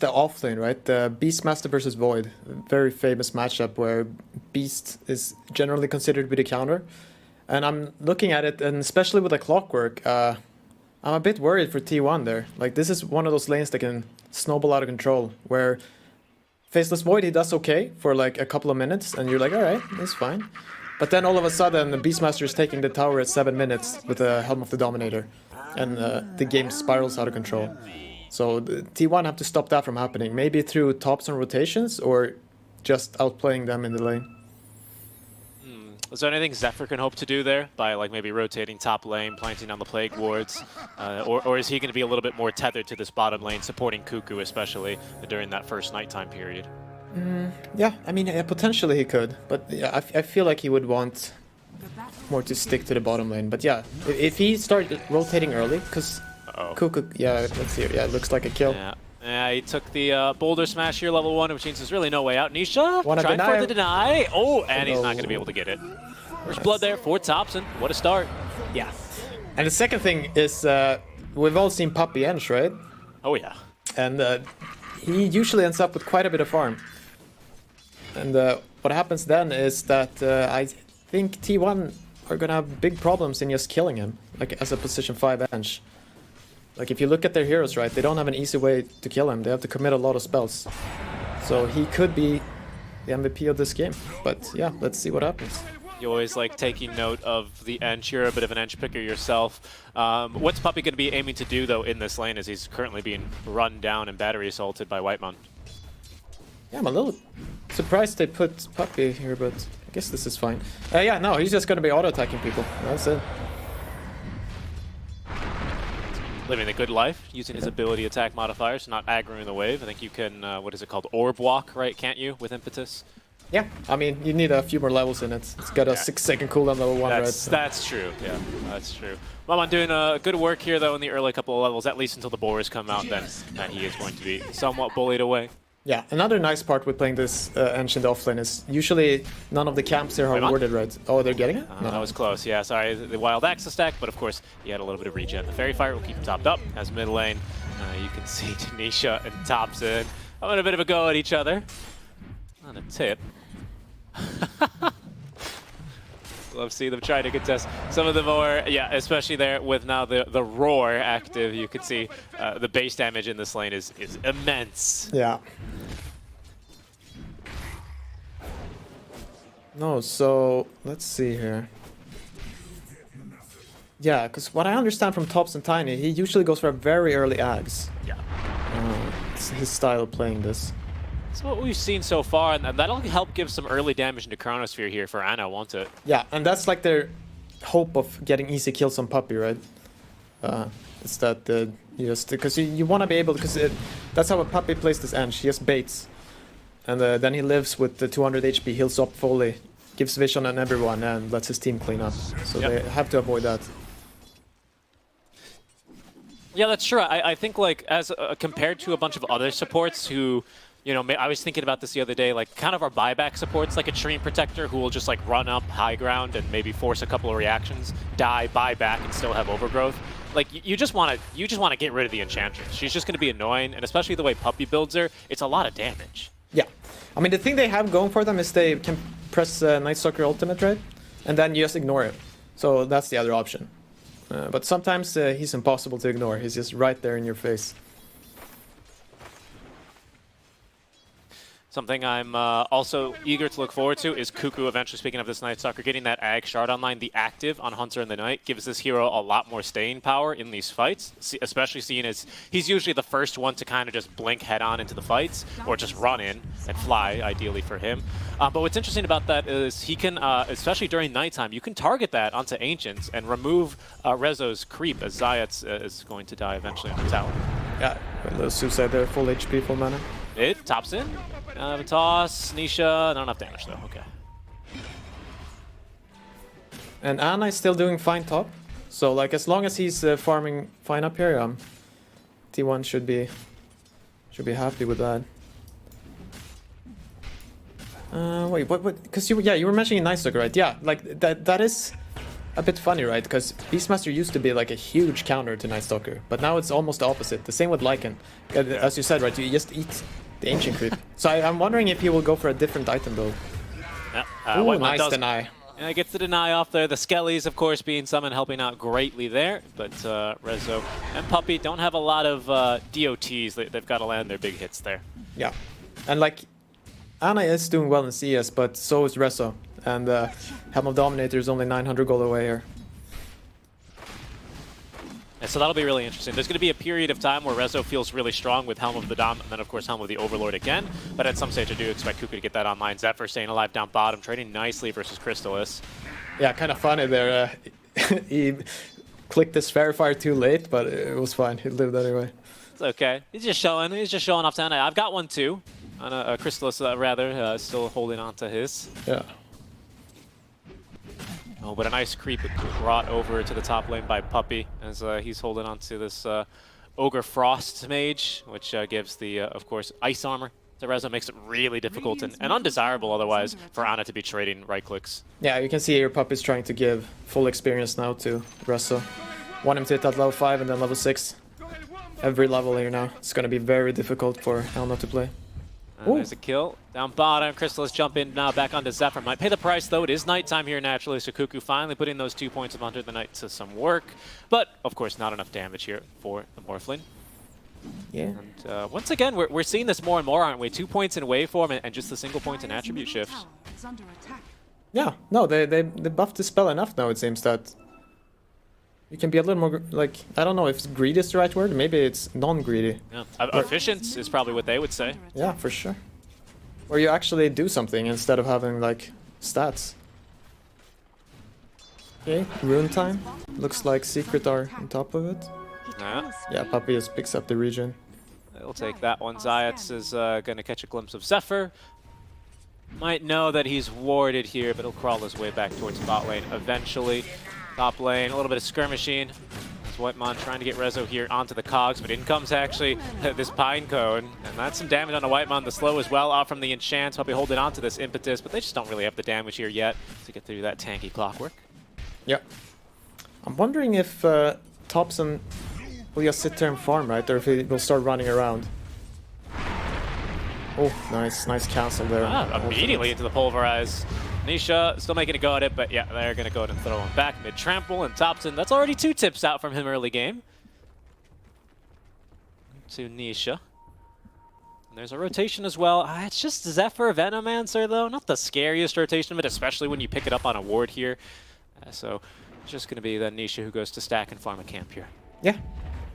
the offlane, right? The Beastmaster versus Void. A very famous matchup where Beast is generally considered to be the counter. And I'm looking at it, and especially with the clockwork, I'm a bit worried for T1 there. Like, this is one of those lanes that can snowball out of control, where Faceless Void, he does okay for like a couple of minutes, and you're like, alright, that's fine. But then all of a sudden, the Beastmaster is taking the tower at 7 minutes with the Helm of the Dominator, and the game spirals out of control. So the T1 have to stop that from happening, maybe through tops and rotations, or just outplaying them in the lane. Is there anything Zephyr can hope to do there by like maybe rotating top lane, planting on the Plague Wards? Or is he going to be a little bit more tethered to this bottom lane, supporting Cuckoo especially during that first nighttime period? Yeah, I mean, potentially he could, but yeah, I feel like he would want more to stick to the bottom lane. But yeah, if he started rotating early, because Cuckoo, yeah, let's see, yeah, it looks like a kill. Yeah, he took the Boulder Smash here, level 1, which means there's really no way out. Nisha trying deny. for the deny. Oh, and he's not going to be able to get it. There's blood there for Thompson. What a start. Yeah. And the second thing is, we've all seen Puppy Ench, right? Oh, yeah. And he usually ends up with quite a bit of farm. And what happens then is that I think T1 are going to have big problems in just killing him, like as a position 5 Ench. Like, if you look at their heroes, right, they don't have an easy way to kill him. They have to commit a lot of spells. So he could be the MVP of this game. But yeah, let's see what happens. You always like taking note of the Ench. You're a bit of an Ench picker yourself. What's Puppy going to be aiming to do, though, in this lane as he's currently being run down and battery assaulted by Whitemon? Yeah, I'm a little surprised they put Puppy here, but I guess this is fine. Yeah, no, he's just going to be auto-attacking people. That's it. Living a good life, using his ability attack modifiers, not aggroing the wave. I think you can, what is it called, orb walk, right, can't you, with Impetus? Yeah, I mean, you need a few more levels in it. It's got a 6-second cooldown level 1, right? So. That's true, yeah, that's true. Whitemon doing good work here, though, in the early couple of levels, at least until the boars come out, then he is going to be somewhat bullied away. Yeah, another nice part with playing this Ancient offlane is usually none of the camps here are warded, right? Oh, they're getting it? No. That was close, yeah, sorry, the Wild Axe stack, but of course, he had a little bit of regen. The Fairy Fire will keep him topped up as mid lane. You can see Tanisha and Thompson having a bit of a go at each other. On a tip. Love seeing them trying to contest some of the more, yeah, especially there with now the Roar active. You can see the base damage in this lane is immense. Yeah. No, so let's see here. Yeah, because what I understand from Tops and Tiny, he usually goes for a very early Ags. Yeah. It's his style of playing this. That's what we've seen so far, and that'll help give some early damage into Chronosphere here for Anna, won't it? Yeah, and that's like their hope of getting easy kills on Puppy, right? It's that you just because you want to be able, because that's how a Puppy plays this Ench. He just baits, and then he lives with the 200 HP, heals up fully, gives vision on everyone, and lets his team clean up. So they have to avoid that. Yeah, that's true. I think like as compared to a bunch of other supports who. You know, I was thinking about this the other day, like kind of our buyback supports, like a Treant Protector who will just like run up high ground and maybe force a couple of reactions, die, buy back, and still have overgrowth. Like you just want to get rid of the Enchantress. She's just going to be annoying, and especially the way Puppy builds her, it's a lot of damage. Yeah, I mean the thing they have going for them is they can press Night Stalker ultimate, right, and then you just ignore it. So that's the other option. But sometimes he's impossible to ignore. He's just right there in your face. Something I'm also eager to look forward to is Cuckoo, eventually, speaking of this Night Stalker, getting that Ag Shard online. The active on Hunter in the Night gives this hero a lot more staying power in these fights, especially seeing as he's usually the first one to kind of just blink head-on into the fights, or just run in and fly, ideally for him. But what's interesting about that is he can, especially during nighttime, you can target that onto Ancients and remove Rezo's creep, as Zayat's is going to die eventually on the tower. Yeah, a little suicide there, full HP, full mana. It tops in. A toss, Nisha, not enough damage though, okay. And Anna is still doing fine top. So like as long as he's farming fine up here, T1 should be happy with that. Wait, what? Because you were mentioning Night Stalker, right? Yeah, like that is a bit funny, right? Because Beastmaster used to be like a huge counter to Night Stalker, but now it's almost the opposite. The same with Lycan. As you said, right? You just eat the Ancient Creep. So I'm wondering if he will go for a different item build. Yeah, Ooh, nice deny. Yeah, gets the deny off there. The Skellies, of course, being summoned, helping out greatly there. But Rezo and Puppey don't have a lot of DOTs. They've got to land their big hits there. Yeah. And like, Ana is doing well in CS, but so is Rezo. And Helm of Dominator is only 900 gold away here. And so that'll be really interesting. There's going to be a period of time where Rezo feels really strong with Helm of the Dom, and then of course Helm of the Overlord again. But at some stage I do expect Kuku to get that online. Zephyr staying alive down bottom, trading nicely versus Crystallis. Yeah, kind of funny there. He clicked this Verifier too late, but it was fine. He lived anyway. It's okay. He's just showing off to Ana. I've got one too. On Crystallis, rather, still holding on to his. Yeah. Oh, but a nice creep brought over to the top lane by Puppey as he's holding on to this Ogre Frost mage, which gives the, of course, ice armor to Rezo. Makes it really difficult and undesirable otherwise for Ana to be trading right clicks. Yeah, you can see here Puppey's trying to give full experience now to Rezo. Want him to hit that level 5 and then level 6. Every level here now. It's going to be very difficult for Elna to play. There's a kill. Down bottom, Crystallis jump in now back onto Zephyr. Might pay the price though. It is nighttime here naturally, so Kuku finally putting those 2 points of Under the Night to some work. But, of course, not enough damage here for the Morphling. Yeah. And once again, we're seeing this more and more, aren't we? 2 points in waveform and just a single point in attribute shifts. Yeah, no, they buffed the spell enough now, it seems, that you can be a little more, like, I don't know if greedy is the right word. Maybe it's non-greedy. Yeah. Efficient is probably what they would say. Yeah, for sure. Or you actually do something instead of having, like, stats. Okay, rune time. Looks like Secret are on top of it. Yeah, Puppey just picks up the region. They'll take that one. Zayats is going to catch a glimpse of Zephyr. Might know that he's warded here, but he'll crawl his way back towards bot lane eventually. Top lane, a little bit of skirmishing. As Whitemon trying to get Rezo here onto the cogs, but in comes actually this Pine Cone. And that's some damage on the Whitemon. The slow as well off from the enchant. Probably holding on to this impetus, but they just don't really have the damage here yet to get through that tanky clockwork. Yep. I'm wondering if Thompson will just sit there and farm, right? Or if he will start running around. Oh, nice cancel there. Immediately into the Pulverize. Nisha still making a go at it, but yeah, they're going to go ahead and throw him back. Mid-trample, and Thompson, that's already 2 tips out from him early game. To Nisha. And there's a rotation as well. It's just Zephyr Venomancer, though. Not the scariest rotation, but especially when you pick it up on a ward here. So it's just going to be the Nisha who goes to stack and farm a camp here. Yeah.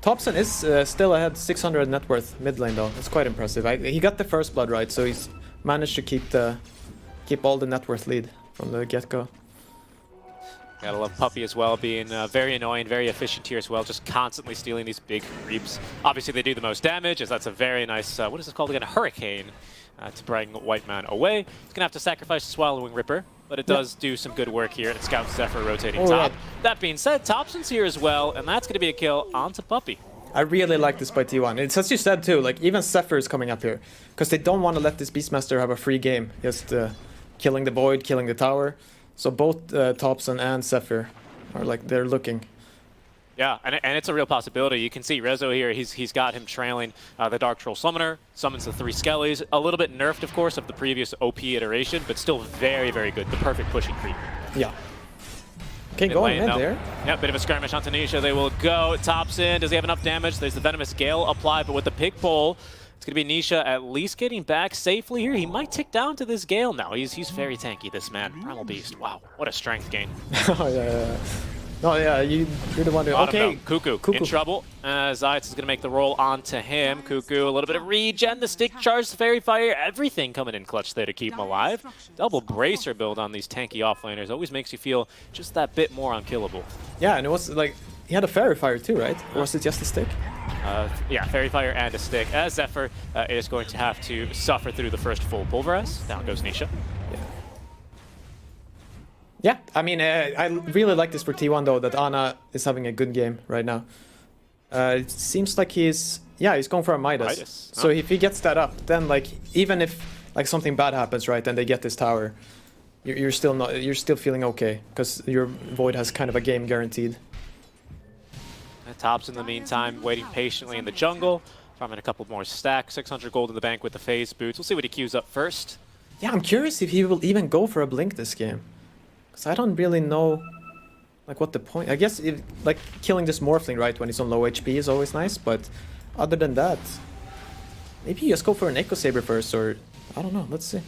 Thompson is still ahead 600 net worth mid lane, though. It's quite impressive. He got the first blood right, so he's managed to keep all the net worth lead from the get-go. Gotta love Puppey as well, being very annoying, very efficient here as well, just constantly stealing these big creeps. Obviously they do the most damage, as that's a very nice, what is this called again, a Hurricane, to bring Whiteman away. He's gonna have to sacrifice the Swallowing Ripper, but it does do some good work here, and Scout Zephyr rotating top. Right. That being said, Thompson's here as well, and that's gonna be a kill onto Puppey. I really like this by T1. It's as you said too, like even Zephyr is coming up here, because they don't want to let this Beastmaster have a free game, just killing the Void, killing the tower. So both Thompson and Zephyr are like, they're looking. Yeah, and it's a real possibility. You can see Rezo here, he's got him trailing the Dark Troll Summoner, summons the 3 Skellies. A little bit nerfed, of course, of the previous OP iteration, but still very, very good. The perfect pushing creep. Yeah. Okay, going in there. Yeah, bit of a skirmish on Tanisha. They will go. Thompson, does he have enough damage? There's the Venomous Gale applied, but with the pick pole, it's going to be Nisha at least getting back safely here. He might tick down to this Gale now. He's very tanky, this man. Primal Beast. Wow, what a strength gain. Oh, yeah. No, yeah, you're the one who... Okay. Kuku in trouble. Zayats is going to make the roll onto him. Kuku, a little bit of regen, the stick charge, the Fairy Fire, everything coming in clutch there to keep him alive. Double Bracer build on these tanky offlaners always makes you feel just that bit more unkillable. Yeah, and it was like, he had a Fairy Fire too, right? Or was it just a stick? Yeah, Fairy Fire and a stick. As Zephyr is going to have to suffer through the first full Pulverize. Down goes Nisha. Yeah, I mean, I really like this for T1 though, that Ana is having a good game right now. It seems like he's going for a Midas. So if he gets that up, then like, even if like something bad happens, right, and they get this tower, you're still not, you're still feeling okay because your Void has kind of a game guaranteed. And Tops in the meantime, waiting patiently in the jungle, farming a couple more stacks, 600 gold in the bank with the phase boots. We'll see what he queues up first. Yeah, I'm curious if he will even go for a blink this game, because I don't really know, like, what the point. I guess if, like, killing this Morphling right when he's on low HP is always nice, but other than that, maybe you just go for an Echo Saber first, or I don't know. Let's see.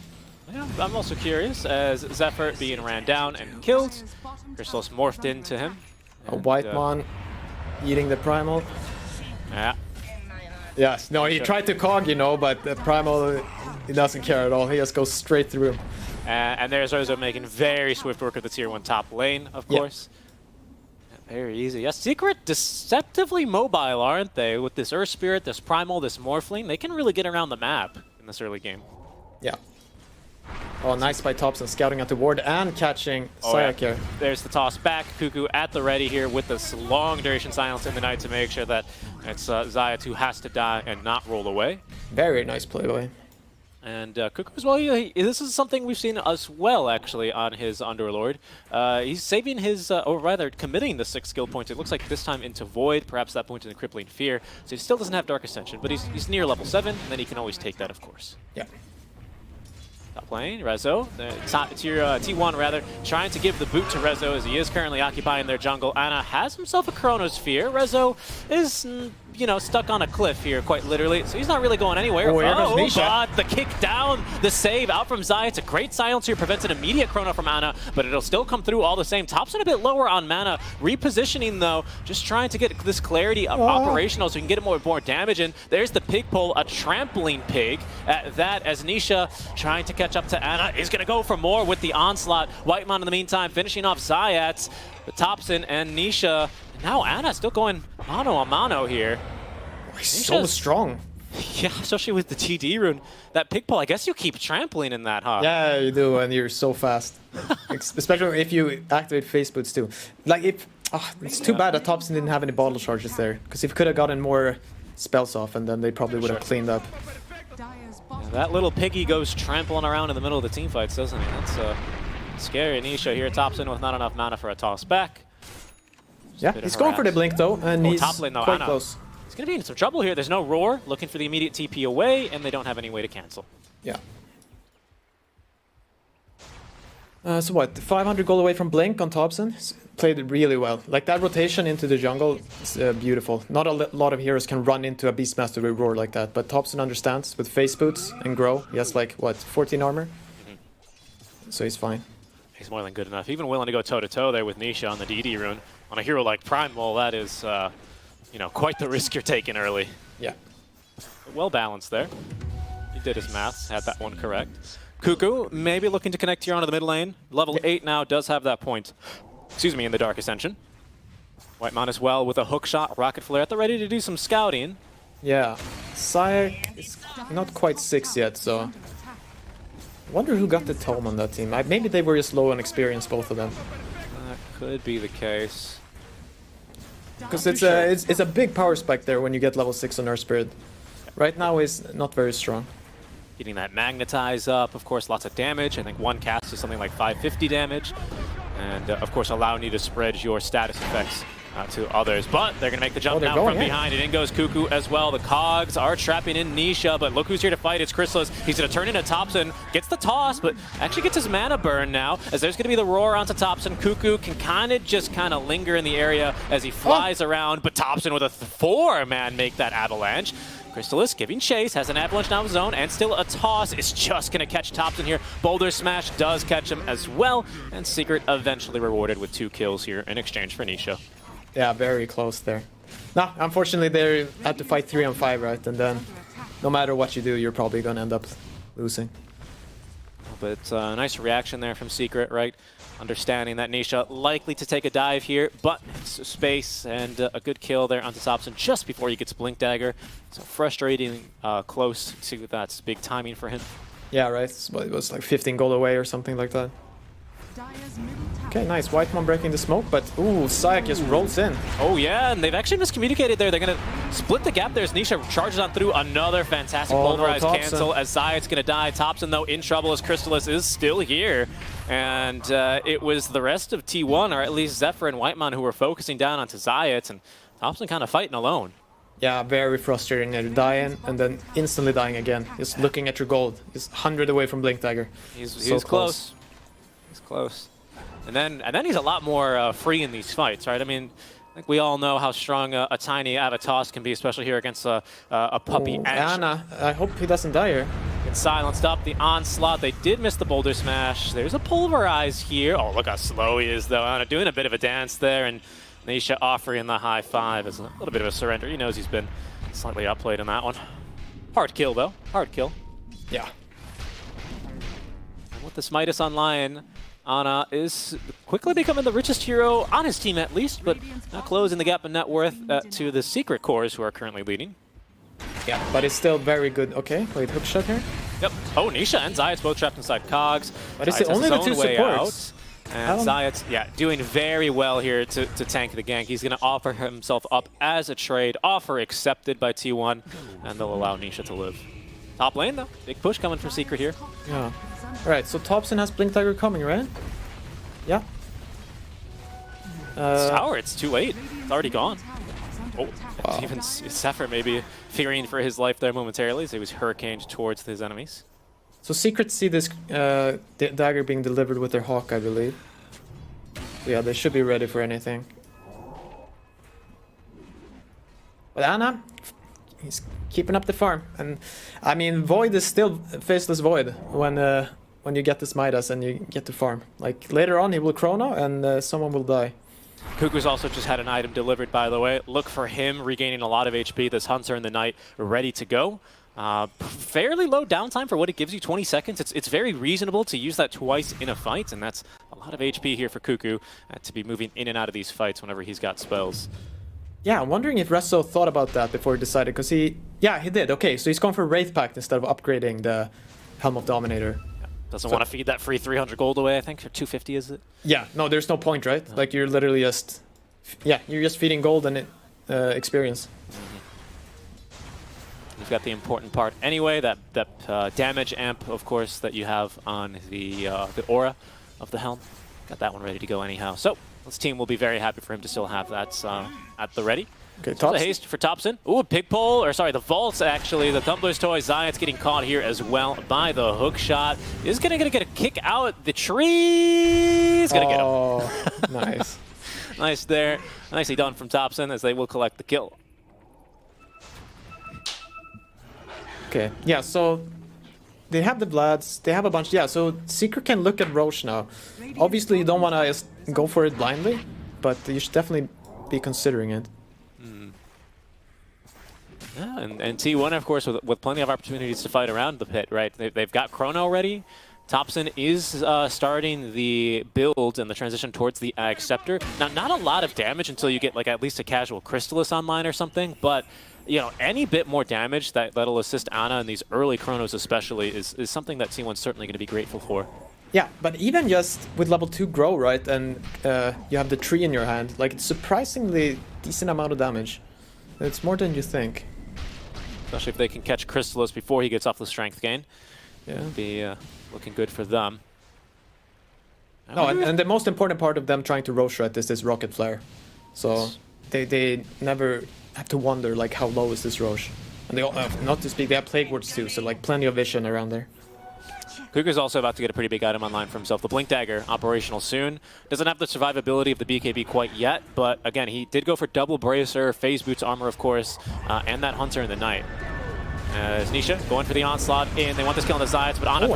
Yeah, I'm also curious, as Zephyr being ran down and killed, Crystallis morphed into him. A White Mon eating the Primal. Yeah. Yes, no, he tried to cog, you know, but the Primal, he doesn't care at all. He just goes straight through him. And there's Rezo making very swift work of the tier 1 top lane, of course. Very easy. Yes, Secret deceptively mobile, aren't they? With this Earth Spirit, this Primal, this Morphling, they can really get around the map in this early game. Yeah. Oh, nice by Tops and scouting at the ward and catching Sayak here. There's the toss back. Cuckoo at the ready here with this long duration silence in the night to make sure that it's Zayat who has to die and not roll away. Very nice play by him. And Cuckoo as well, this is something we've seen as well, actually, on his Underlord. He's saving his, or rather, committing the 6 skill points. It looks like this time into Void, perhaps that point in the Crippling Fear. So he still doesn't have Dark Ascension, but he's near level 7, and then he can always take that, of course. Yeah. Top lane, Rezo, tier T1 rather, trying to give the boot to Rezo as he is currently occupying their jungle. Ana has himself a Chronosphere. Rezo is, you know, stuck on a cliff here, quite literally, so he's not really going anywhere. But the kick down, the save out from Zai. It's a great silence here, prevents an immediate Chrono from Ana, but it'll still come through all the same. Topson a bit lower on mana, repositioning though, just trying to get this clarity of operational so he can get more damage in. There's the pig pull, a trampling pig at that, as Nisha trying to catch up to Ana is going to go for more with the onslaught. Whitemon in the meantime finishing off Zayat, the Topson and Nisha. Now Ana still going mano a mano here. Oh, he's so strong. Yeah, especially with the TD rune. That pig pull, I guess you keep trampling in that, huh? Yeah, you do, and you're so fast. Especially if you activate phase boots too. Like, if it's too bad that Topson didn't have any bottle charges there, because he could have gotten more spells off, and then they probably would have cleaned up. Yeah, that little piggy goes trampling around in the middle of the team fights, doesn't he? That's scary. Nisha here, Topson with not enough mana for a toss back. Yeah, he's going for the blink though, and he's top lane, though, quite Ana. close. He's going to be in some trouble here. There's no roar, looking for the immediate TP away, and they don't have any way to cancel. Yeah. So what, 500 gold away from Blink on Topson? Played it really well. Like, that rotation into the jungle is beautiful. Not a lot of heroes can run into a Beastmaster with roar like that, but Topson understands with face boots and grow. He has like, what, 14 armor? So he's fine. He's more than good enough. Even willing to go toe-to-toe there with Nisha on the DD rune. On a hero like Primal, that is, you know, quite the risk you're taking early. Yeah. Well balanced there. He did his maths, had that one correct. Cuckoo, maybe looking to connect here onto the mid lane. Level 8 now, does have that point, excuse me, in the Dark Ascension. Whitemon as well with a hook shot, rocket flare at the ready to do some scouting. Yeah. Sayak is not quite 6 yet, so... I wonder who got the tome on that team. Maybe they were just low on experience, both of them. That could be the case. Because it's a big power spike there when you get level 6 on Earth Spirit. Right now is not very strong. Getting that magnetize up, of course, lots of damage. I think one cast is something like 550 damage. And of course, allowing you to spread your status effects to others. But they're going to make the jump now from behind. And in goes Cuckoo as well. The cogs are trapping in Nisha, but look who's here to fight. It's Crystallis. He's going to turn into Topson. Gets the toss, but actually gets his mana burn now, as there's going to be the roar onto Topson. Cuckoo can kind of linger in the area as he flies around, but Topson with a 4-man make that avalanche. Crystallis giving chase, has an avalanche now of his own, and still a toss is just going to catch Topson here. Boulder Smash does catch him as well, and Secret eventually rewarded with 2 kills here in exchange for Nisha. Yeah, very close there. Nah, unfortunately they had to fight 3 on 5, right? And then, no matter what you do, you're probably going to end up losing. But nice reaction there from Secret, right? Understanding that Nisha likely to take a dive here, but it's space and a good kill there onto Topson just before he gets Blink Dagger. So frustrating close. See that that's big timing for him. Yeah, right. It was like 15 gold away or something like that. Okay, nice. Whitemon breaking the smoke, but ooh, Sayak just rolls in. Oh yeah, and they've actually miscommunicated there. They're gonna split the gap. There's Nisha, charges on through another fantastic pulverized cancel as Zayat's gonna die. Thompson, though, in trouble as Crystallis is still here. And it was the rest of T1, or at least Zephyr and Whitemon, who were focusing down onto Zayat, and Thompson kind of fighting alone. Yeah, very frustrating. You're dying and then instantly dying again. Just looking at your gold. He's 100 away from Blink Dagger. He's close. He's close. And then he's a lot more free in these fights, right? I mean, I think we all know how strong a tiny Avatos can be, especially here against a puppy. Anna, I hope he doesn't die here. It's silenced up the onslaught. They did miss the boulder smash. There's a pulverize here. Oh, look how slow he is, though. Anna doing a bit of a dance there, and Nisha offering the high five as a little bit of a surrender. He knows he's been slightly outplayed in that one. Hard kill, though. Hard kill. Yeah. And with this Midas online, Anna is quickly becoming the richest hero on his team, at least, but not closing the gap in net worth to the Secret Cores, who are currently leading. Yeah, but it's still very good. Okay, wait, hook shot here? Yep. Oh, Nisha and Zayat's both trapped inside Cogs. But it's only the two supports. And Zayat's, yeah, doing very well here to tank the gank. He's going to offer himself up as a trade. Offer accepted by T1, and they'll allow Nisha to live. Top lane, though. Big push coming from Secret here. Yeah. Alright, so Thompson has Blink Dagger coming, right? Yeah. Tower, it's too late. It's already gone. Oh, wow. Even Zephyr maybe fearing for his life there momentarily as he was hurricaned towards his enemies. So Secret see this dagger being delivered with their Hawk, I believe. So yeah, they should be ready for anything. But Anna, he's keeping up the farm. And I mean, Void is still Faceless Void when you get this Midas and you get to farm. Like later on, he will Chrono and someone will die. Kuku's also just had an item delivered, by the way. Look for him regaining a lot of HP. This Hunter in the Night ready to go. Fairly low downtime for what it gives you, 20 seconds. It's very reasonable to use that twice in a fight, and that's a lot of HP here for Kuku to be moving in and out of these fights whenever he's got spells. Yeah, I'm wondering if Rezo thought about that before he decided, because he did. Okay, so he's gone for Wraith Pact instead of upgrading the Helm of Dominator. Doesn't want to feed that free 300 gold away, I think, or 250 is it? Yeah, no, there's no point, right? No. Like, you're literally just... Yeah, you're just feeding gold and experience. You've got the important part anyway, that damage amp, of course, that you have on the aura of the Helm. Got that one ready to go anyhow. So, this team will be very happy for him to still have that at the ready. Okay, so haste for Thompson. Ooh, pig pole, or sorry, the vaults actually. The Tumbler's Toy, Zayat's getting caught here as well by the hook shot. Is gonna get a kick out the tree. Is gonna get him. Oh, nice. Nice there. Nicely done from Thompson as they will collect the kill. Okay, yeah, so they have the Vlads, they have a bunch. Yeah, so Secret can look at Roche now. Obviously, you don't want to just go for it blindly, but you should definitely be considering it. Yeah, and T1, of course, with plenty of opportunities to fight around the pit, right? They've got Chrono ready. Thompson is starting the build and the transition towards the Ag Scepter. Now, not a lot of damage until you get like at least a casual Crystallis online or something, but you know, any bit more damage that'll assist Anna in these early Chronos especially is something that T1's certainly going to be grateful for. Yeah, but even just with level 2 grow, right, and you have the tree in your hand, like it's surprisingly decent amount of damage. It's more than you think. Especially if they can catch Crystallis before he gets off the strength gain. Yeah. It'd be looking good for them. No, and the most important part of them trying to Roche Rat is this Rocket Flare. So they never have to wonder like how low is this Roche. And they all, not to speak, they have Plague Wards too, so like plenty of vision around there. Kuku's also about to get a pretty big item online for himself. The Blink Dagger, operational soon. Doesn't have the survivability of the BKB quite yet, but again, he did go for double Bracer, Phase Boots armor, of course, and that Hunter in the Night. As Nisha going for the onslaught in. They want this kill on the Zayats, but Anna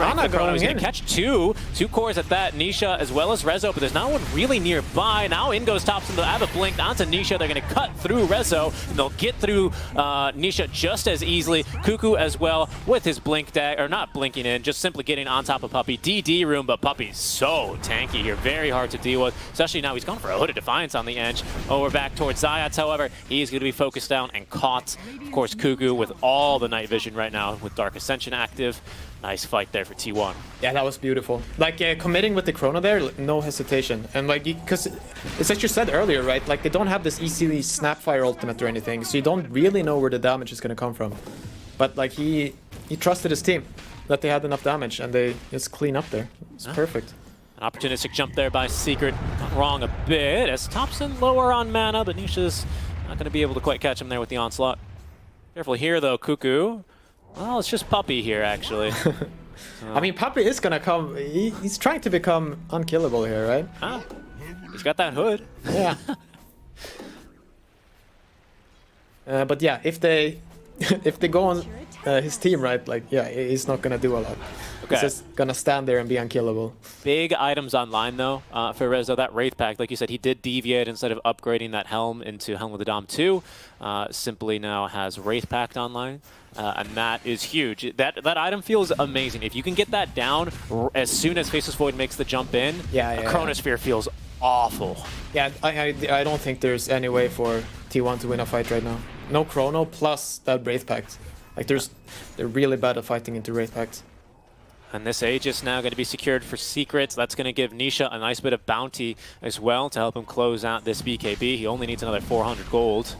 he's going to catch two cores at that. Nisha as well as Rezo, but there's no one really nearby. Now in goes Thompson. They'll have a blink onto Nisha. They're going to cut through Rezo, and they'll get through Nisha just as easily. Kuku as well with his blink dagger, or not blinking in, just simply getting on top of Puppey. DD room, but Puppey's so tanky here. Very hard to deal with, especially now he's gone for a Hooded Defiance on the edge. Over back towards Zayats, however, he's going to be focused down and caught. Of course, Kuku with all the nice night vision right now with Dark Ascension active. Nice fight there for T1. Yeah, that was beautiful. Like, committing with the Chrono there, no hesitation. And, like, because it's like you said earlier, right? Like, they don't have this easy Snapfire ultimate or anything, so you don't really know where the damage is going to come from. But, like, he trusted his team, that they had enough damage, and they just clean up there. It's perfect. An opportunistic jump there by Secret. Gone wrong a bit, as Thompson lower on mana, but Nisha's not going to be able to quite catch him there with the onslaught. Careful here, though, Cuckoo. Well, it's just Puppey here, actually. I mean, Puppey is gonna come. He's trying to become unkillable here, right? Ah, he's got that hood. Yeah. But yeah, if they go on his team, right? Like, yeah, he's not gonna do a lot. Okay. He's just gonna stand there and be unkillable. Big items online, though, for Rezo. That Wraith Pact, like you said, he did deviate instead of upgrading that helm into Helm of the Dom 2. Simply now has Wraith Pact online. And that is huge. That item feels amazing. If you can get that down as soon as Faceless Void makes the jump in, Chronosphere feels awful. Yeah, I don't think there's any way for T1 to win a fight right now. No Chrono plus that Wraith Pact. Like, they're really bad at fighting into Wraith Pact. And this Aegis now going to be secured for Secrets. That's going to give Nisha a nice bit of bounty as well to help him close out this BKB. He only needs another 400 gold.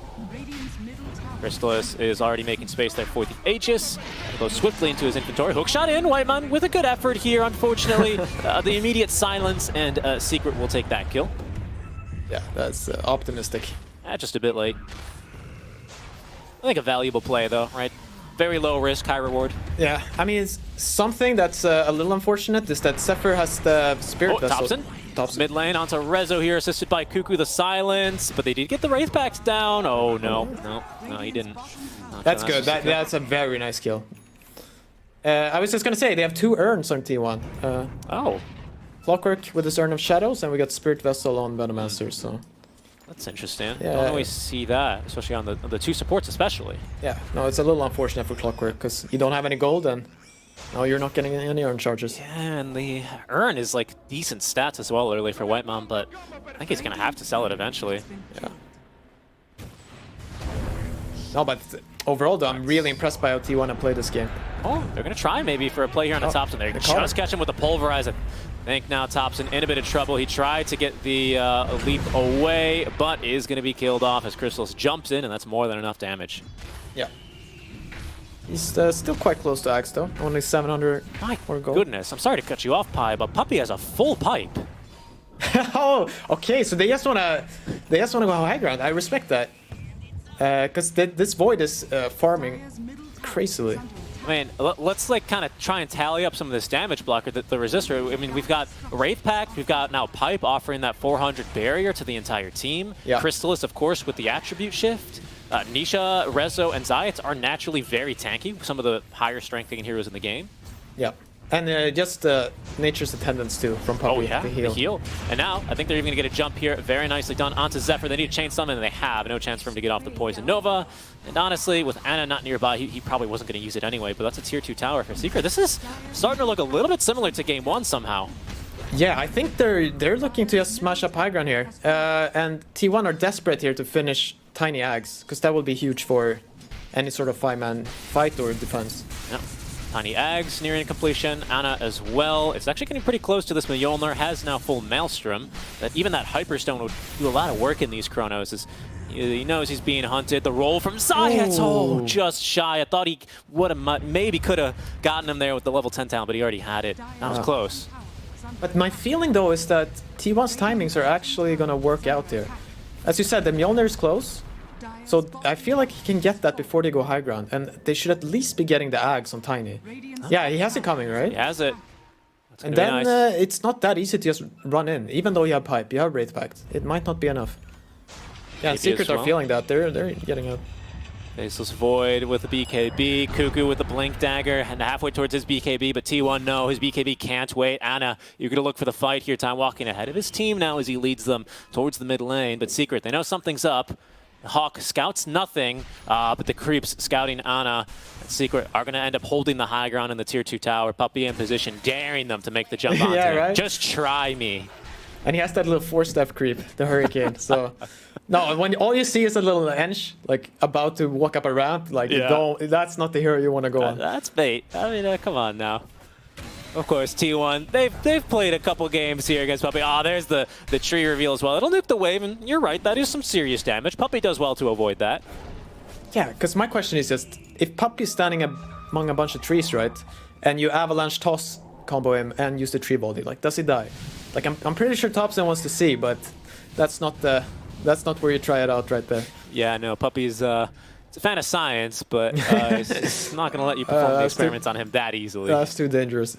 Crystallis is already making space there for the Aegis. He'll go swiftly into his inventory. Hookshot in, Whiteman with a good effort here. Unfortunately, the immediate silence, and Secret will take that kill. Yeah, that's optimistic. Just a bit late. I think a valuable play, though, right? Very low risk, high reward. Yeah, I mean, it's something that's a little unfortunate is that Zephyr has the Spirit Vessel. Thompson. Mid lane onto Rezo here, assisted by Cuckoo the Silence, but they did get the Wraith Pact down. Oh, no, he didn't. That's good. That's a very nice kill. I was just going to say, they have 2 urns on T1. Oh. Clockwork with his Urn of Shadows, and we got Spirit Vessel on Venomancer, so... That's interesting. Yeah. Don't always see that, especially on the 2 supports especially. Yeah, no, it's a little unfortunate for Clockwork, because you don't have any gold, and no, you're not getting any urn charges. Yeah, and the urn is like decent stats as well early for Whitemon, but I think he's going to have to sell it eventually. Yeah. No, but overall, though, I'm really impressed by how T1 have played this game. Oh, they're going to try maybe for a play here on the Thompson. They just catch him with the Pulverize. I think now Thompson in a bit of trouble. He tried to get the leap away, but is going to be killed off as Crystals jumps in, and that's more than enough damage. Yeah. He's still quite close to Axe, though. Only 700 My more gold. goodness, I'm sorry to cut you off, Pi, but Puppey has a full pipe. Oh, okay, so they just wanna go high ground. I respect that. Because this Void is farming crazily. I mean, let's like kind of try and tally up some of this damage blocker, the resistor. I mean, we've got Wraith Pact, we've got now Pipe offering that 400 barrier to the entire team. Yeah. Crystallis, of course, with the attribute shift. Nisha, Rezo, and Zayats are naturally very tanky, some of the higher strengthening heroes in the game. Yeah. And just Nature's Attendance, too, from Puppey. Oh, yeah, the heal. And now, I think they're even going to get a jump here. Very nicely done onto Zephyr. They need to chain summon, and they have. No chance for him to get off the Poison Nova. And honestly, with Ana not nearby, he probably wasn't going to use it anyway, but that's a tier 2 tower for Secret. This is starting to look a little bit similar to Game 1 somehow. Yeah, I think they're looking to just smash up high ground here. And T1 are desperate here to finish Tiny Ags, because that will be huge for any sort of 5-man fight or defense. Yeah. Tiny Ags nearing completion, Ana as well. It's actually getting pretty close to this. Mjolnir has now full Maelstrom. That even that Hyperstone would do a lot of work in these Chronos. As he knows he's being hunted. The roll from Zayats, oh, just shy. I thought he would have, maybe could have gotten him there with the level 10 talent, but he already had it. That was close. But my feeling, though, is that T1's timings are actually going to work out there. As you said, the Mjolnir is close. So I feel like he can get that before they go high ground, and they should at least be getting the Ags on Tiny. Yeah, he has it coming, right? He has it. And then nice. It's not that easy to just run in, even though you have Pipe, you have Wraith Pact. It might not be enough. Yeah, and Secret are feeling that. They're getting out. Faceless Void with the BKB, Cuckoo with the Blink Dagger, and halfway towards his BKB, but T1, no, his BKB can't wait. Ana, you're going to look for the fight here, Time walking ahead of his team now as he leads them towards the mid lane, but Secret, they know something's up. Hawk scouts nothing, but the creeps scouting Ana and Secret are going to end up holding the high ground in the tier 2 tower. Puppey in position, daring them to make the jump onto yeah, him. right? Just try me. And he has that little 4-step creep, the Hurricane. So, no, when all you see is a little Ench, like, about to walk up a ramp, like, that's not the hero you want to go on. That's bait. I mean, come on now. Of course, T1, they've played a couple games here against Puppey. Ah, there's the tree reveal as well. It'll nuke the wave, and you're right, that is some serious damage. Puppey does well to avoid that. Yeah, because my question is just, if Puppey's standing among a bunch of trees, right, and you avalanche toss combo him and use the tree body, like, does he die? Like, I'm pretty sure Thompson wants to see, but that's not where you try it out right there. Yeah, no, Puppey's it's a fan of science, but it's not going to let you perform the experiments on him that easily. That's too dangerous.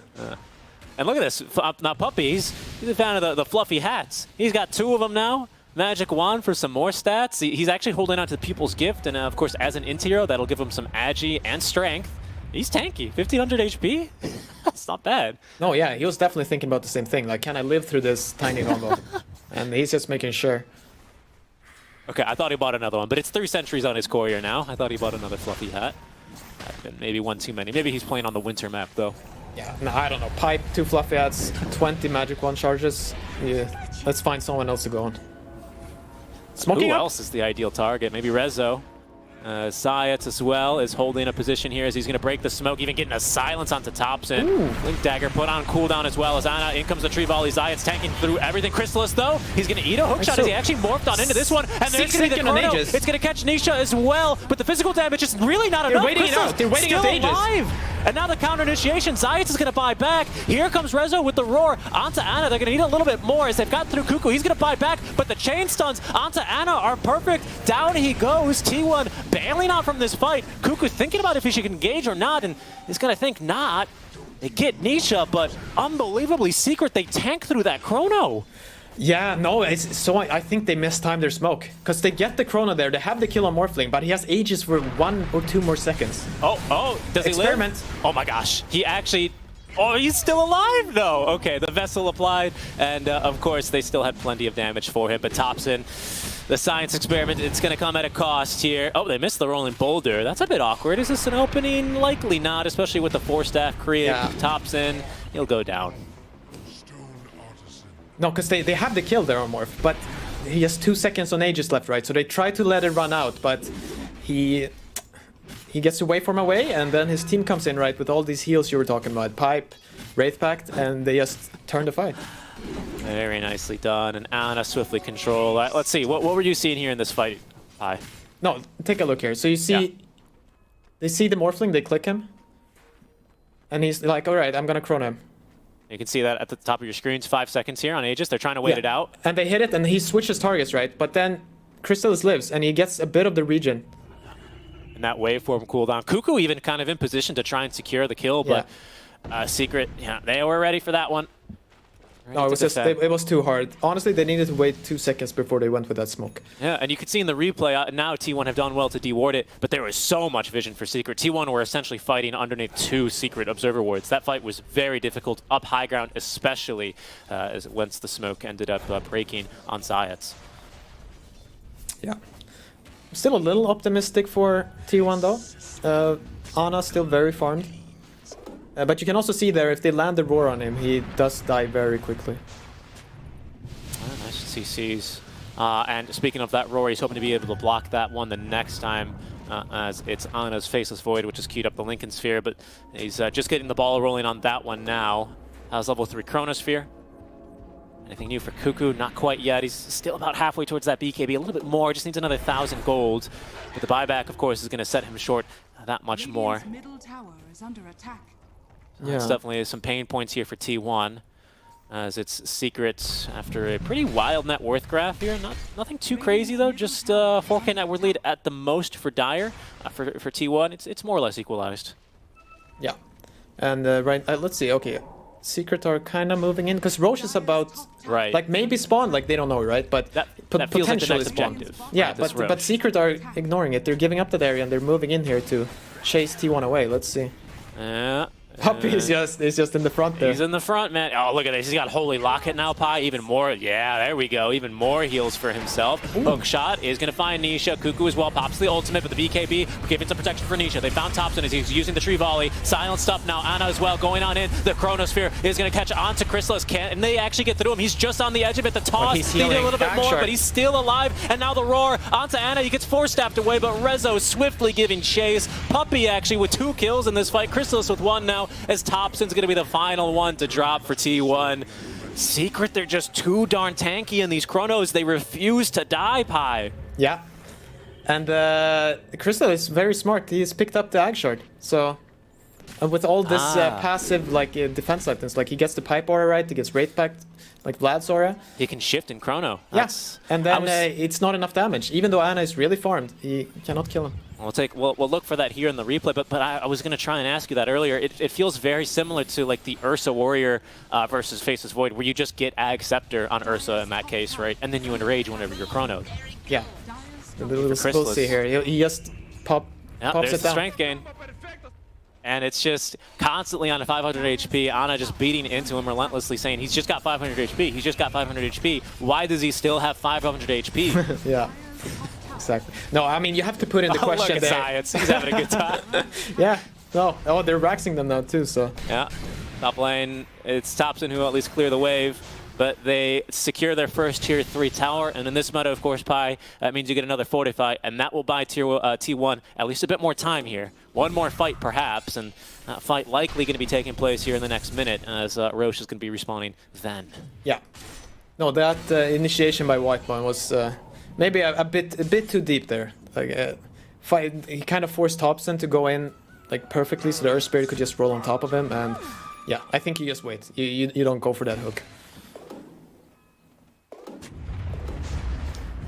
And look at this. Now, Puppey, he's a fan of the fluffy hats. He's got 2 of them now. Magic Wand for some more stats. He's actually holding on to the Pupil's Gift, and of course, as an inti-hero, that'll give him some agi and strength. He's tanky. 1500 HP? That's not bad. No, yeah, he was definitely thinking about the same thing. Like, can I live through this tiny combo? And he's just making sure. Okay, I thought he bought another one, but it's 3 sentries on his courier now. I thought he bought another fluffy hat. Maybe one too many. Maybe he's playing on the winter map, though. Yeah, no, I don't know. Pipe, 2 fluffy hats, 20 Magic Wand charges. Yeah, let's find someone else to go on. Smoking Who up? else is the ideal target? Maybe Rezo. Zayat as well is holding a position here as he's going to break the smoke, even getting a silence onto Thompson. Link Dagger put on cooldown as well as Ana. In comes the tree volley. Zayat's tanking through everything. Chrysalis, though, he's going to eat a hookshot as he actually morphed on into this one. And there's going to be the chrono. It's going to catch Nisha as well, but the physical damage is really not enough. They're waiting it out. They're waiting still out ages. alive. And now the counter initiation. Zayat is going to buy back. Here comes Rezo with the roar onto Ana. They're going to need a little bit more as they've got through Cuckoo. He's going to buy back, but the chain stuns onto Ana are perfect. Down he goes. T1 bailing out from this fight. Cuckoo thinking about if he should engage or not, and he's going to think not. They get Nisha, but unbelievably Secret, they tank through that chrono. Yeah, no, I think they mistimed their smoke. Because they get the chrono there, they have the kill on Morphling, but he has ages for 1 or 2 more seconds. Oh, does he Experiment. live? Oh my gosh, he actually... Oh, he's still alive, though. Okay, the Vessel applied, and of course, they still had plenty of damage for him, but Thompson, the science experiment, it's going to come at a cost here. Oh, they missed the rolling boulder. That's a bit awkward. Is this an opening? Likely not, especially with the 4-staff creep. Yeah. Thompson, he'll go down. No, because they have the kill there on Morph, but he has 2 seconds on Aegis left, right? So they try to let it run out, but he gets away from away, and then his team comes in, right, with all these heals you were talking about. Pipe, Wraith Pact, and they just turn the fight. Very nicely done, and Ana swiftly control. Let's see, what were you seeing here in this fight, Pi? No, take a look here. So you see, they see the Morphling, they click him, and he's like, all right, I'm going to chrono him. You can see that at the top of your screens, 5 seconds here on Aegis. They're trying to wait it out. And they hit it, and he switches targets, right? But then Chrysalis lives, and he gets a bit of the regen. And that waveform cooldown. Cuckoo even kind of in position to try and secure the kill, but Secret, yeah, they were ready for that one. No, it was just it was too hard. Honestly, they needed to wait 2 seconds before they went with that smoke. Yeah, and you could see in the replay, now T1 have done well to deward it, but there was so much vision for Secret. T1 were essentially fighting underneath 2 Secret observer wards. That fight was very difficult, up high ground especially, as once the smoke ended up breaking on Zayats. Yeah. Still a little optimistic for T1 though. Ana still very farmed. But you can also see there, if they land the roar on him, he does die very quickly. Nice CCs. And speaking of that roar, he's hoping to be able to block that one the next time, as it's Ana's Faceless Void, which is queued up the Lincoln Sphere, but he's just getting the ball rolling on that one now. Has level 3 Chronosphere. Anything new for Cuckoo? Not quite yet. He's still about halfway towards that BKB. A little bit more, just needs another 1,000 gold. But the buyback, of course, is going to set him short that much more. Middle tower is under attack. Yeah. It's definitely some pain points here for T1, as it's Secret after a pretty wild net worth graph here. Nothing too crazy though, just 4K net worth lead at the most for Dire. For T1, it's more or less equalized. Yeah. And let's see, okay. Secret are kind of moving in, because Roche is about, like maybe spawn, like they don't know, right? But that feels like the next objective. Yeah, but Secret are ignoring it. They're giving up that area and they're moving in here to chase T1 away. Let's see. Puppy is just in the front there. He's in the front, man. Oh, look at this. He's got Holy Locket now, Pi. Even more. Yeah, there we go. Even more heals for himself. Hook shot is going to find Nisha. Cuckoo as well. Pops the ultimate, but the BKB giving some protection for Nisha. They found Thompson as he's using the tree volley. Silenced up now. Ana as well going on in. The Chronosphere is going to catch on to Chrysalis. And they actually get through him. He's just on the edge of it. The toss needed a little bit more, but he's still alive. And now the roar onto Ana. He gets force-staffed away, but Rezo swiftly giving chase. Puppy actually with 2 kills in this fight. Chrysalis with 1 now, as Thompson's going to be the final one to drop for T1. Secret, they're just too darn tanky in these chronos. They refuse to die, Pi. Yeah. And Crystal is very smart. He's picked up the Ag Shard. So, with all this passive defense items, like he gets the Pipe Aura right, he gets Wraith Pact, like Vlad's Aura. He can shift in chrono. Yes. And then it's not enough damage. Even though Ana is really farmed, he cannot kill him. We'll look for that here in the replay, but I was going to try and ask you that earlier. It feels very similar to like the Ursa Warrior versus Faceless Void, where you just get Ag Scepter on Ursa in that case, right? And then you enrage whenever you're chronoed. Yeah. The little Spillsy here. He just pops there's it the down. strength gain. And it's just constantly on a 500 HP. Ana just beating into him relentlessly, saying he's just got 500 HP. He's just got 500 HP. Why does he still have 500 HP? Yeah. Exactly. No, I mean, you have to put in the question look at there. Science. He's having a good time. Yeah. No. Oh, they're raxing them now too, so. Yeah. Top lane, it's Thompson who will at least clear the wave. But they secure their first Tier 3 tower, and in this meta, of course, Pi, that means you get another Fortify, and that will buy T1 at least a bit more time here. One more fight, perhaps, and that fight likely going to be taking place here in the next minute, as Roche is going to be respawning then. Yeah. No, that initiation by Whitebone was maybe a bit too deep there. Like, he kind of forced Thompson to go in like perfectly, so the Earth Spirit could just roll on top of him, and yeah, I think you just wait. You don't go for that hook.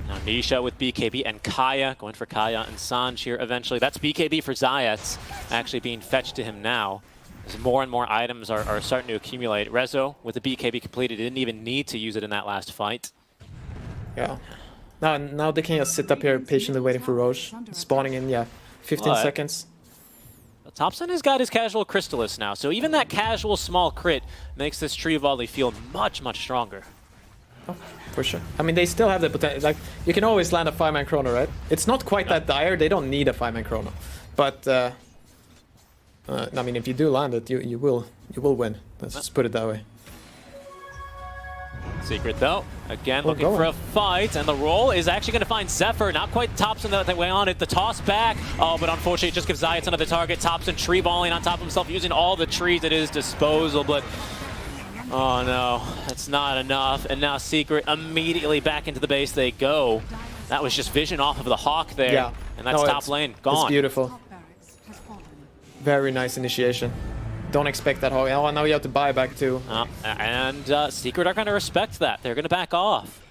Now Nisha with BKB and Kaya, going for Kaya and Sanj here eventually. That's BKB for Zayats, actually being fetched to him now. As more and more items are starting to accumulate. Rezo with the BKB completed, didn't even need to use it in that last fight. Yeah. Now they can just sit up here patiently waiting for Roche. Spawning in, 15 seconds. Thompson has got his casual Crystallis now, so even that casual small crit makes this tree volley feel much, much stronger. Oh, for sure. I mean, they still have the potential. Like, you can always land a 5-man chrono, right? It's not quite that dire. They don't need a 5-man chrono. But, I mean, if you do land it, you will win. Let's just put it that way. Secret, though, again looking for a fight, and the roll is actually going to find Zephyr. Not quite Thompson that way on it. The toss back. Oh, but unfortunately, it just gives Zayats another target. Thompson tree balling on top of himself, using all the trees at his disposal, but oh no, that's not enough. And now Secret immediately back into the base they go. That was just vision off of the Hawk there. Yeah. And that's top lane, gone. It's beautiful. Very nice initiation. Don't expect that Hawk. Oh, now you have to buy back too. And Secret are going to respect that. They're going to back off.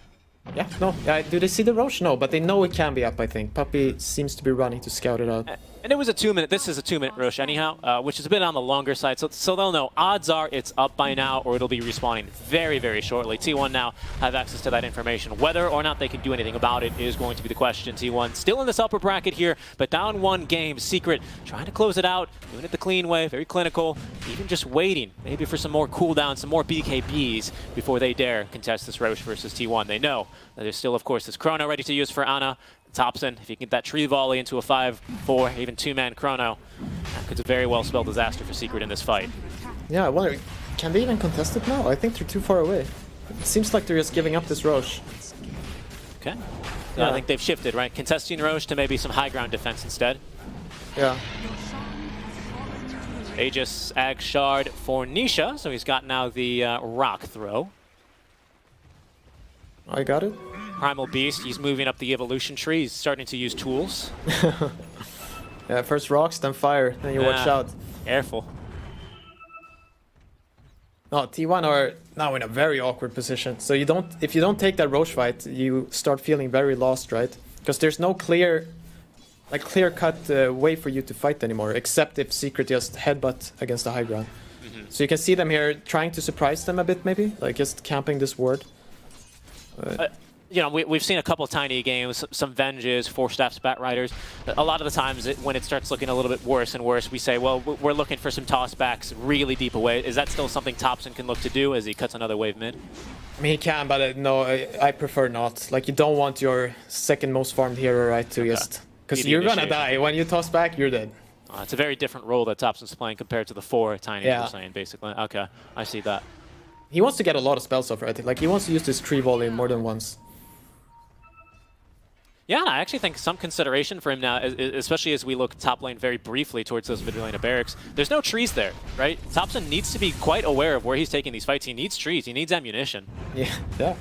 Yeah, no. Do they see the Roche? No, but they know it can be up, I think. Puppy seems to be running to scout it out. And it was a 2-minute, this is a 2-minute Roche anyhow, which is a bit on the longer side, so they'll know. Odds are it's up by now, or it'll be respawning very, very shortly. T1 now have access to that information. Whether or not they can do anything about it is going to be the question. T1 still in this upper bracket here, but down 1 game. Secret trying to close it out, doing it the clean way, very clinical, even just waiting, maybe for some more cooldowns, some more BKBs before they dare contest this Roche versus T1. They know that there's still, of course, this Chrono ready to use for Ana. Thompson, if you can get that tree volley into a 5-4, even 2-man chrono, that could very well spell disaster for Secret in this fight. Yeah, I wonder, can they even contest it now? I think they're too far away. It seems like they're just giving up this Roche. Okay. So yeah. I think they've shifted, right? Contesting Roche to maybe some high ground defense instead. Yeah. Aegis Ag Shard for Nisha, so he's got now the rock throw. I got it. Primal Beast, he's moving up the evolution tree. He's starting to use tools. Yeah, first rocks, then fire, then you watch out. Careful. No, T1 are now in a very awkward position. So if you don't take that Roche fight, you start feeling very lost, right? Because there's no clear-cut way for you to fight anymore, except if Secret just headbutt against the high ground. So you can see them here trying to surprise them a bit, maybe, like just camping this ward. you know, we've seen a couple tiny games, some Venges, 4-staff Spat Riders. A lot of the times when it starts looking a little bit worse and worse, we say, well, we're looking for some tossbacks really deep away. Is that still something Topson can look to do as he cuts another wave mid? I mean, he can, but no, I prefer not. Like, you don't want your second most farmed hero, right, to just... Because you're gonna die. When you toss back, you're dead. It's a very different role that Topson's playing compared to the 4 tiny you're saying, basically. Okay, I see that. He wants to get a lot of spells off, right? Like, he wants to use this tree volley more than once. Yeah, I actually think some consideration for him now, especially as we look top lane very briefly towards those mid lane of barracks. There's no trees there, right? Topson needs to be quite aware of where he's taking these fights. He needs trees. He needs ammunition. Yeah.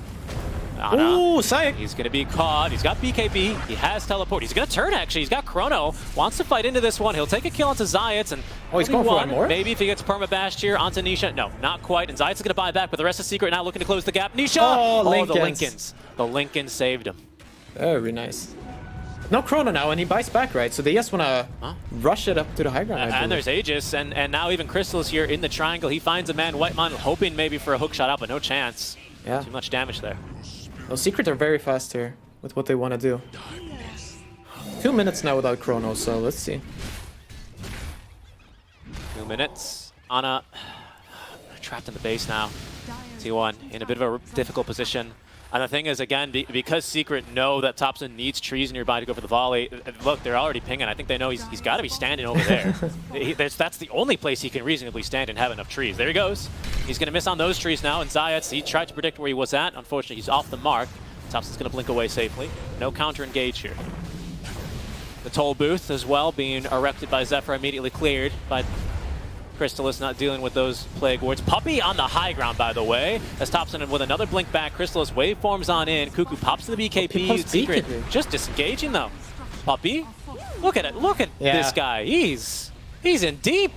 Ooh, Syke! He's going to be caught. He's got BKB. He has teleport. He's going to turn, actually. He's got Chrono. Wants to fight into this one. He'll take a kill onto Zayats. And he's going for one more? Maybe if he gets perma-bashed here onto Nisha. No, not quite. And Zayats is going to buy back, but the rest of Secret now looking to close the gap. Nisha! Oh, the Lincolns. The Lincolns saved him. Very nice. No Chrono now, and he buys back, right? So they just want to rush it up to the high ground. And there's Aegis, and now even Crystal's here in the triangle. He finds a man, Whitemon, hoping maybe for a hook shot out, but no chance. Yeah. Too much damage there. Well, Secret are very fast here with what they want to do. 2 minutes now without Chrono, so let's see. 2 minutes. Ana trapped in the base now. T1 in a bit of a difficult position. And the thing is, again, because Secret know that Topson needs trees nearby to go for the volley, look, they're already pinging. I think they know he's got to be standing over there. That's the only place he can reasonably stand and have enough trees. There he goes. He's going to miss on those trees now. And Zayats, he tried to predict where he was at. Unfortunately, he's off the mark. Topson's going to blink away safely. No counter engage here. The toll booth as well being erected by Zephyr, immediately cleared by Crystallis, not dealing with those Plague Wards. Puppey on the high ground, by the way, as Topson with another blink back. Crystallis waveforms on in. Cuckoo pops to the BKB. Secret just disengaging though. Puppey, look at it. Look at this guy. He's in deep.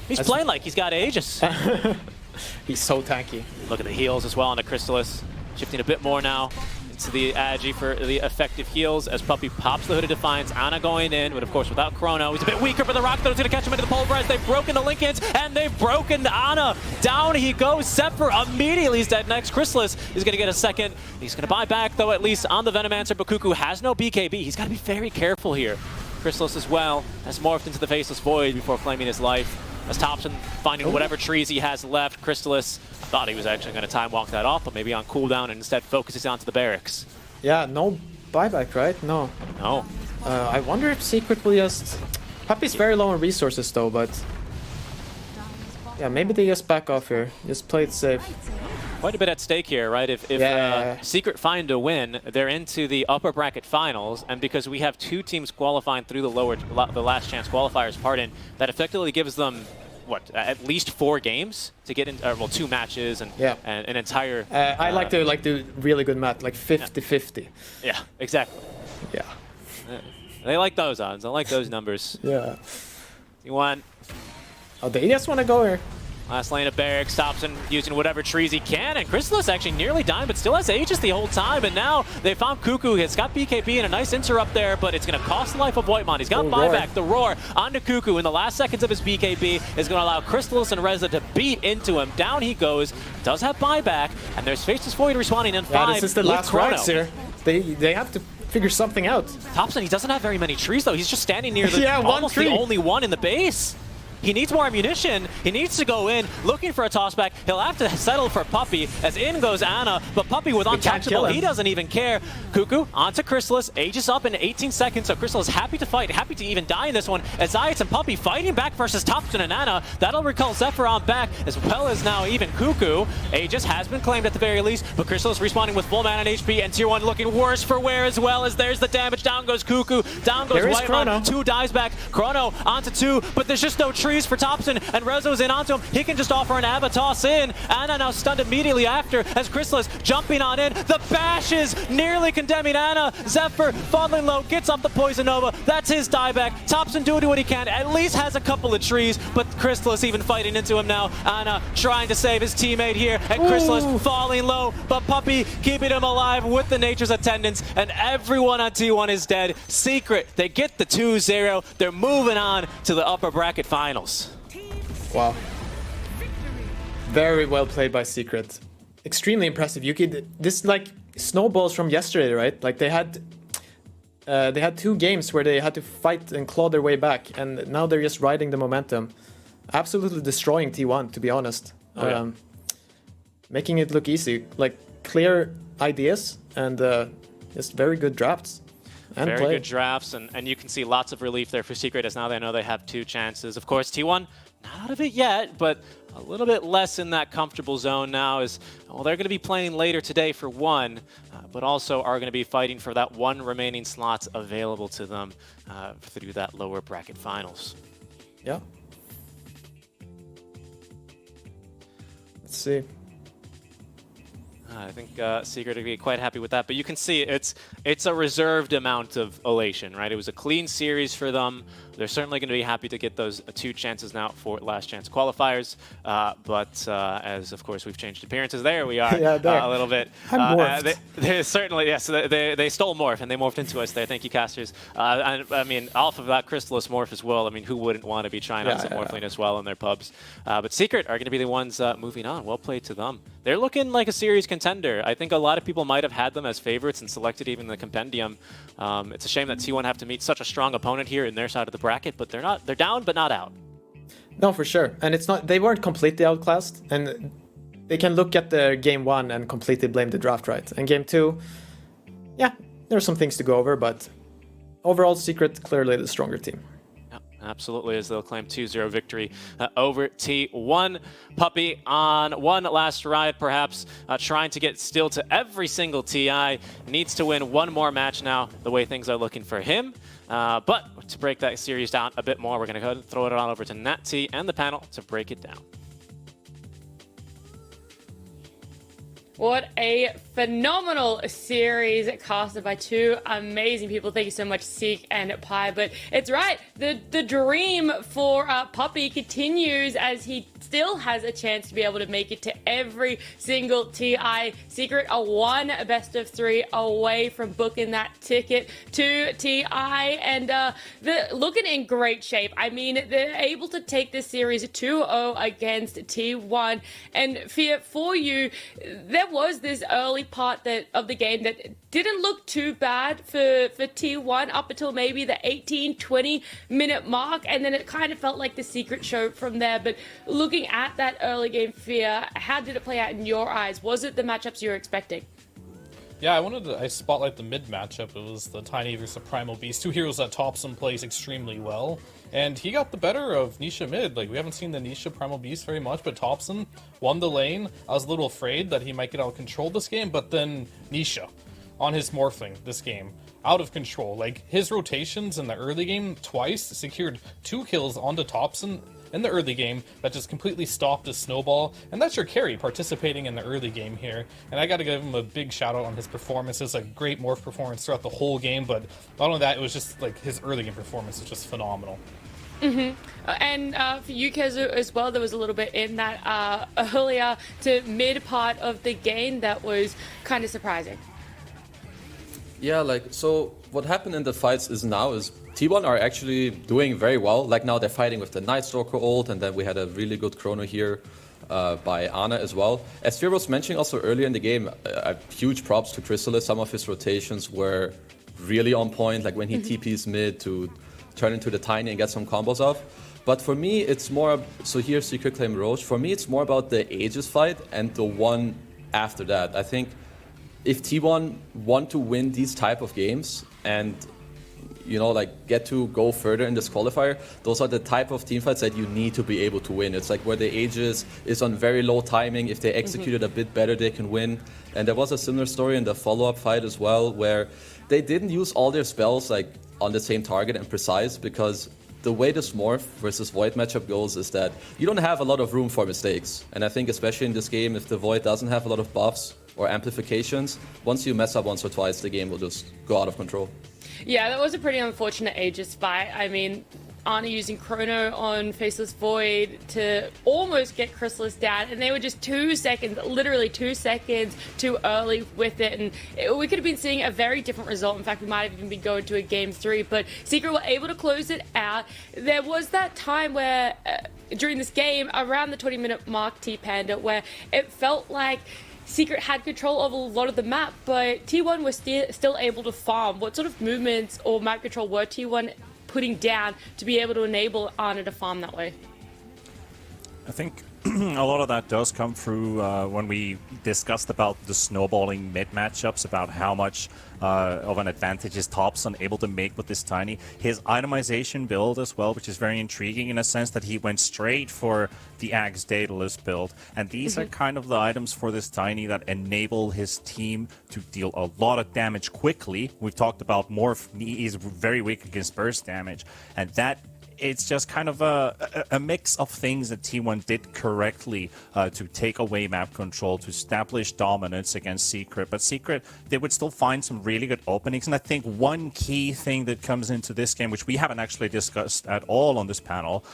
He's playing like he's got Aegis. He's so tanky. Look at the heals as well on the Crystallis. Shifting a bit more now into the Agi for the effective heals as Puppey pops the Hooded Defiance. Ana going in, but of course without Chrono. He's a bit weaker, but the Rock Throw's going to catch him into the Pulverize. They've broken the Lincolns, and they've broken Ana. Down he goes. Zephyr immediately is dead next. Crystallis is going to get a second. He's going to buy back, though, at least on the Venomancer, but Cuckoo has no BKB. He's got to be very careful here. Crystallis as well has morphed into the Faceless Void before claiming his life. As Topson finding whatever trees he has left. Crystallis thought he was actually going to time walk that off, but maybe on cooldown and instead focuses onto the barracks. Yeah, no buyback, right? No. No. I wonder if Secret will just... Puppey's very low on resources though, but... Yeah, maybe they just back off here. Just play it safe. Quite a bit at stake here, right? If Secret find a win, they're into the upper bracket finals, and because we have 2 teams qualifying through the last chance qualifiers, that effectively gives them what, at least 4 games to get in, well, 2 matches and, and an entire. I like the really good math, like 50-50. Yeah, exactly. Yeah. They like those odds. I like those numbers. Yeah. T1. Oh, they just want to go here. Last lane of barracks, Topson using whatever trees he can, and Crystallis actually nearly dying, but still has Aegis the whole time, and now they found Cuckoo. It's got BKB and a nice interrupt there, but it's going to cost the life of Whitemon. He's got buyback, the roar onto Cuckoo in the last seconds of his BKB is going to allow Crystallis and Reza to beat into him. Down he goes, does have buyback, and there's Faceless Void respawning in 5. This is the last rights here. They have to figure something out. Topson, he doesn't have very many trees though. He's just standing near the almost tree. The only one in the base. He needs more ammunition. He needs to go in, looking for a tossback. He'll have to settle for Puppey, as in goes Ana, but Puppey with untouchable, he doesn't even care. Cuckoo onto Crystallis, Aegis up in 18 seconds, so Crystallis happy to fight, happy to even die in this one, as Zayats and Puppey fighting back versus Topson and Ana. That'll recall Zephyr on back, as well as now even Cuckoo. Aegis has been claimed at the very least, but Crystallis responding with full mana and HP, and Tier 1 looking worse for wear as well, as there's the damage. Down goes Cuckoo, down goes Whitemon, 2 dies back, Chrono onto 2, but there's just no trees for Topson, and Rezo's in onto him. He can just offer an Avatos in. Ana now stunned immediately after, as Crystallis jumping on in. The bashes nearly condemning Ana. Zephyr falling low, gets up the Poison Nova. That's his dieback. Topson doing what he can, at least has a couple of trees, but Crystallis even fighting into him now. Ana trying to save his teammate here, and Crystallis falling low, but Puppey keeping him alive with the Nature's Attendants, and everyone on T1 is dead. Secret, they get the 2-0. They're moving on to the upper bracket finals. Wow. Very well played by Secret. Extremely impressive, Yuki. This, like, snowballs from yesterday, right? Like they had 2 games where they had to fight and claw their way back, and now they're just riding the momentum, absolutely destroying T1. To be honest, making it look easy, like clear ideas and just very good drafts. And very play. good drafts, and you can see lots of relief there for Secret as now they know they have 2 chances. Of course, T1 not out of it yet, but a little bit less in that comfortable zone now as, well, they're going to be playing later today for 1, but also are going to be fighting for that 1 remaining slots available to them through that lower bracket finals. Yeah. Let's see. I think Secret would be quite happy with that, but you can see it's a reserved amount of elation, right? It was a clean series for them. They're certainly going to be happy to get those 2 chances now for last chance qualifiers, but as of course we've changed appearances, there we are a little bit. They certainly, yes, they stole Morph and they morphed into us there. Thank you, casters. And I mean, off of that Crystallis Morph as well. I mean, who wouldn't want to be trying out some Morphling as well in their pubs? But Secret are going to be the ones moving on. Well played to them. They're looking like a series contender. I think a lot of people might have had them as favorites and selected even the compendium. It's a shame that T1 have to meet such a strong opponent here in their side of the bracket, but they're not. They're down, but not out. No, for sure. And it's not. They weren't completely outclassed, and they can look at their game 1 and completely blame the draft, right? And game 2, yeah, there are some things to go over, but overall, Secret clearly the stronger team. Absolutely, as they'll claim 2-0 victory over T1. Puppy on one last ride, perhaps trying to get still to every single TI. Needs to win 1 more match now, the way things are looking for him. But to break that series down a bit more, we're going to go ahead and throw it on over to Nat T and the panel to break it down. What a phenomenal series casted by 2 amazing people. Thank you so much, Seek and Pi. But it's right, the dream for Puppy continues as he still has a chance to be able to make it to every single TI. Secret are 1 best of 3 away from booking that ticket to TI, and they're looking in great shape. I mean, they're able to take this series 2-0 against T1, and for you, there was this early part of the game that didn't look too bad for T1 up until maybe the 18-20 minute mark, and then it kind of felt like the Secret show from there. But looking at that early game, Fear, how did it play out in your eyes? Was it the matchups you were expecting? Yeah, I spotlight the mid matchup. It was the Tiny versus the Primal Beast, 2 heroes that Topson plays extremely well. And he got the better of Nisha mid. Like, we haven't seen the Nisha Primal Beast very much, but Topson won the lane. I was a little afraid that he might get out of control this game, but then Nisha on his Morphling this game, out of control. Like, his rotations in the early game twice secured 2 kills onto Topson in the early game that just completely stopped his snowball, and that's your carry participating in the early game here. And I gotta give him a big shout out on his performance. It was a great Morph performance throughout the whole game, but not only that, it was just like his early game performance was just phenomenal. And for you, Kez, as well, there was a little bit in that earlier to mid part of the game that was kind of surprising. Yeah, like, so what happened in the fights is T1 are actually doing very well. Like, now they're fighting with the Night Stalker ult, and then we had a really good chrono here by Ana as well. As Fear was mentioning also earlier in the game, huge props to Crystallis. Some of his rotations were really on point, like when he TPs mid to turn into the Tiny and get some combos off. But for me, it's more, so here Secret claim Roche, for me it's more about the Aegis fight and the one after that. I think if T1 want to win these type of games and, you know, like get to go further in this qualifier, those are the type of team fights that you need to be able to win. It's like where the Aegis is on very low timing. If they execute it a bit better, they can win. And there was a similar story in the follow-up fight as well, where they didn't use all their spells like on the same target and precise, because the way this Morph versus Void matchup goes is that you don't have a lot of room for mistakes. And I think especially in this game, if the Void doesn't have a lot of buffs or amplifications, once you mess up once or twice, the game will just go out of control. Yeah, that was a pretty unfortunate Aegis fight. I mean, Ana using Chrono on Faceless Void to almost get Crystallis down, and they were just 2 seconds, literally 2 seconds too early with it, and we could have been seeing a very different result. In fact, we might have even been going to a Game 3, but Secret were able to close it out. There was that time where, during this game, around the 20-minute mark, T-Panda, where it felt like Secret had control of a lot of the map, but T1 was still able to farm. What sort of movements or map control were T1 putting down to be able to enable Arna to farm that way? I think a lot of that does come through when we discussed about the snowballing mid matchups, about how much of an advantage is Thompson able to make with this Tiny. His itemization build as well, which is very intriguing in a sense that he went straight for the Axe Daedalus build. And these are kind of the items for this Tiny that enable his team to deal a lot of damage quickly. We've talked about Morph, he's very weak against burst damage, and that it's just kind of a mix of things that T1 did correctly to take away map control, to establish dominance against Secret. But Secret, they would still find some really good openings. And I think one key thing that comes into this game, which we haven't actually discussed at all on this panel,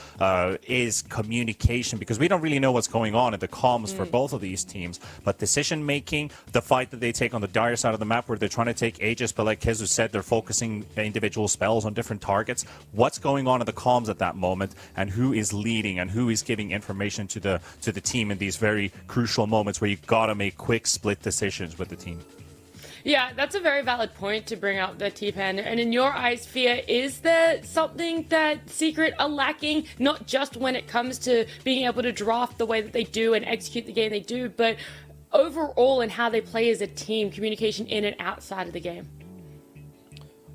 is communication. Because we don't really know what's going on in the comms for both of these teams. But decision-making, the fight that they take on the dire side of the map where they're trying to take Aegis, but like Kezu said, they're focusing individual spells on different targets. What's going on in the comms at that moment, and who is leading and who is giving information to the team in these very crucial moments where you gotta make quick split decisions with the team. Yeah, that's a very valid point to bring up the T-Pen. And in your eyes, Fia, is there something that Secret are lacking, not just when it comes to being able to draft the way that they do and execute the game they do, but overall in how they play as a team, communication in and outside of the game?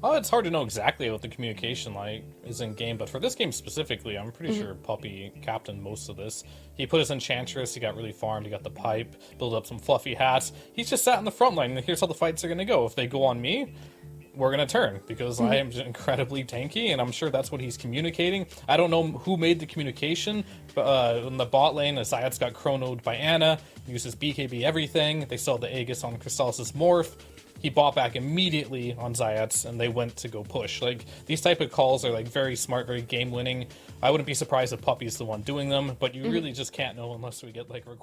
It's hard to know exactly what the communication like is in game, but for this game specifically, I'm pretty sure Puppy captained most of this. He put his Enchantress, he got really farmed, he got the pipe, built up some fluffy hats. He's just sat in the front line, and here's how the fights are going to go. If they go on me, we're going to turn, because I am incredibly tanky, and I'm sure that's what he's communicating. I don't know who made the communication, but in the bot lane, Zayat's got chronoed by Ana, uses BKB everything. They saw the Aegis on Crystallis' Morph. He bought back immediately on Zayat's, and they went to go push. Like, these type of calls are like very smart, very game winning. I wouldn't be surprised if Puppy's the one doing them, but you really just can't know unless we get like recorded.